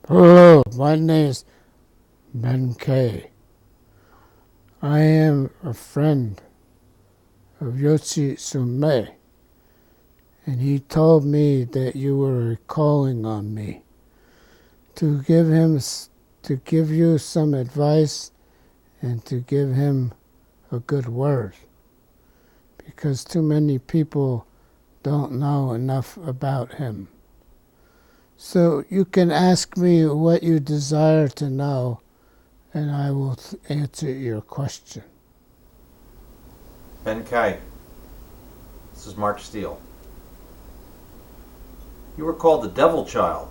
Hello, my name is Benkei. I am a friend of Yoshi Sume, and he told me that you were calling on me to give you some advice and to give him a good word, because too many people don't know enough about him. So you can ask me what you desire to know, and I will answer your question. Benkei, this is Mark Steele. You were called the devil child,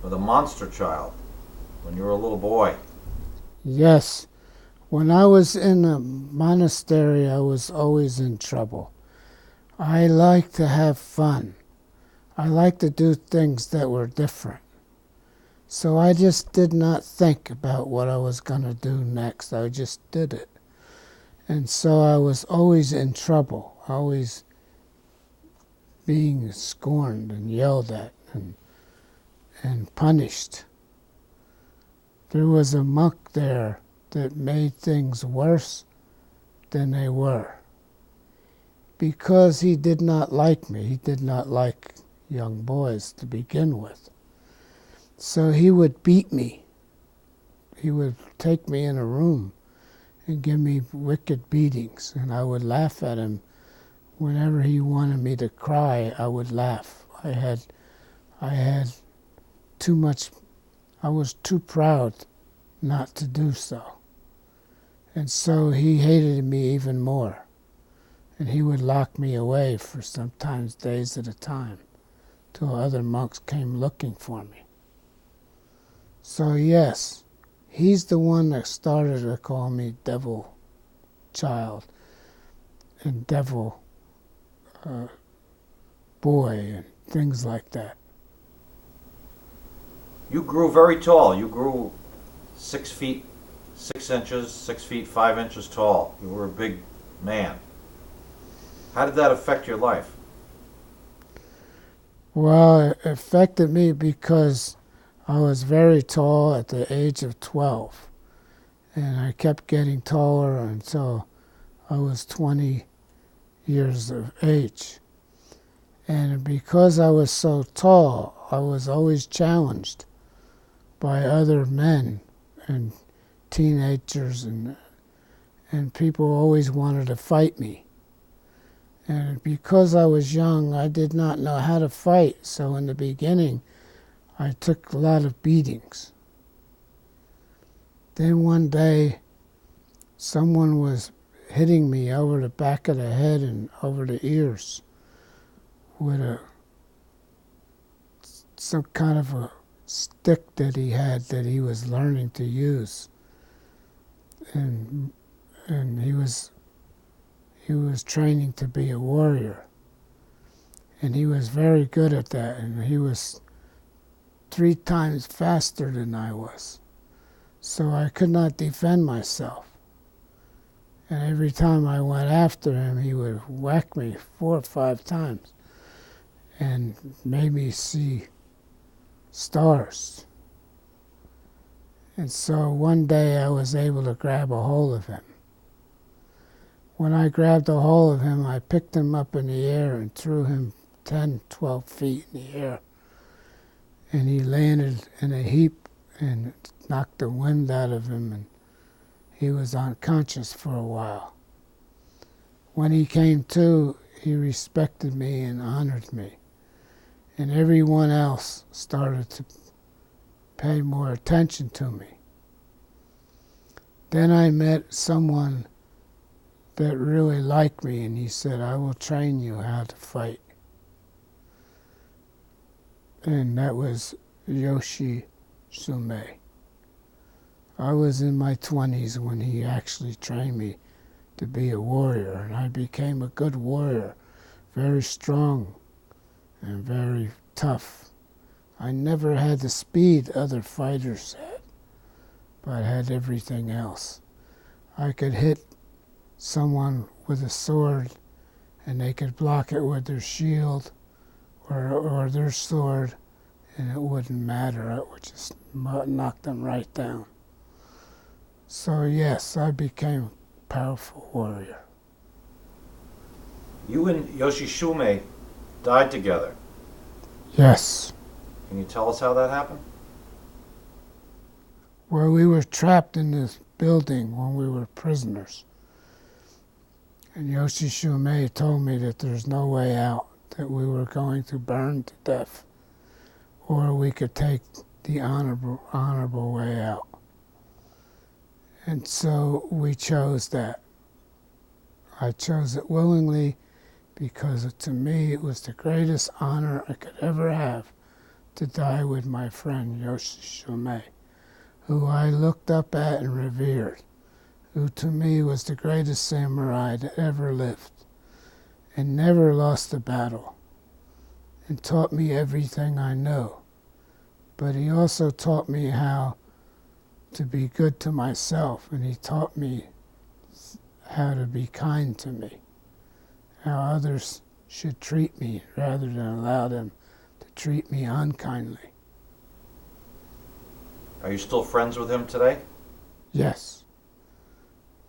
or the monster child, when you were a little boy. Yes, when I was in a monastery, I was always in trouble. I like to have fun. I like to do things that were different. So I just did not think about what I was going to do next. I just did it. And so I was always in trouble, always being scorned and yelled at and punished. There was a monk there that made things worse than they were, because he did not like me. He did not like young boys to begin with. So he would beat me. He would take me in a room and give me wicked beatings, and I would laugh at him. Whenever he wanted me to cry, I would laugh. I had too much, I was too proud not to do so. And so he hated me even more. And he would lock me away for sometimes days at a time till other monks came looking for me. So yes, he's the one that started to call me devil child and devil boy and things like that. You grew very tall. You grew 6 feet 6 inches, 6 feet 5 inches tall. You were a big man. How did that affect your life? Well, it affected me because I was very tall at the age of 12. And I kept getting taller until I was 20 years of age. And because I was so tall, I was always challenged by other men and teenagers, and people always wanted to fight me. And because I was young, I did not know how to fight. So in the beginning, I took a lot of beatings. Then one day, someone was hitting me over the back of the head and over the ears with some kind of a stick that he had that he was learning to use. And he was training to be a warrior. And he was very good at that, and he was 3 times faster than I was. So I could not defend myself. And every time I went after him, he would whack me 4 or 5 times and made me see stars. And so one day I was able to grab a hold of him. When I grabbed a hold of him, I picked him up in the air and threw him 10, 12 feet in the air. And he landed in a heap and knocked the wind out of him, and he was unconscious for a while. When he came to, he respected me and honored me. And everyone else started to pay more attention to me. Then I met someone that really liked me, and he said, "I will train you how to fight." And that was Yoshi Sume. I was in my 20s when he actually trained me to be a warrior, and I became a good warrior, very strong and very tough. I never had the speed other fighters had, but I had everything else. I could hit someone with a sword, and they could block it with their shield or their sword, and it wouldn't matter. It would just knock them right down. So yes, I became a powerful warrior. You and Yoshisume died together. Yes. Can you tell us how that happened? Well, we were trapped in this building when we were prisoners. And Yoshisume told me that there's no way out, that we were going to burn to death, or we could take the honorable way out. And so we chose that. I chose it willingly because to me it was the greatest honor I could ever have to die with my friend Yoshisume, who I looked up at and revered, who to me was the greatest samurai that ever lived and never lost a battle, and taught me everything I know. But he also taught me how to be good to myself, and he taught me how to be kind to me, how others should treat me rather than allow them to treat me unkindly. Are you still friends with him today? Yes,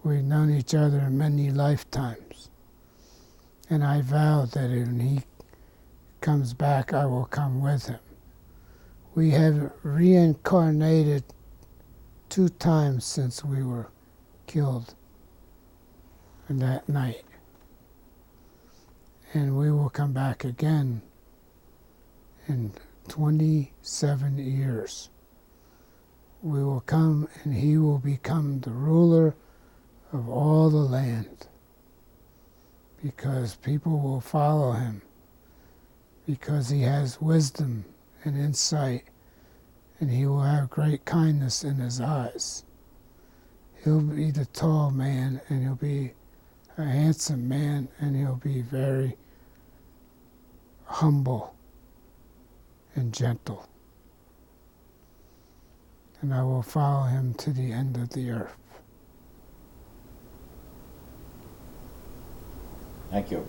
we've known each other many lifetimes, and I vowed that when he comes back, I will come with him. We have reincarnated 2 times since we were killed that night. And we will come back again in 27 years. We will come and he will become the ruler of all the land, because people will follow him, because he has wisdom and insight, and he will have great kindness in his eyes. He'll be the tall man, and he'll be a handsome man, and he'll be very humble and gentle. And I will follow him to the end of the earth. Thank you.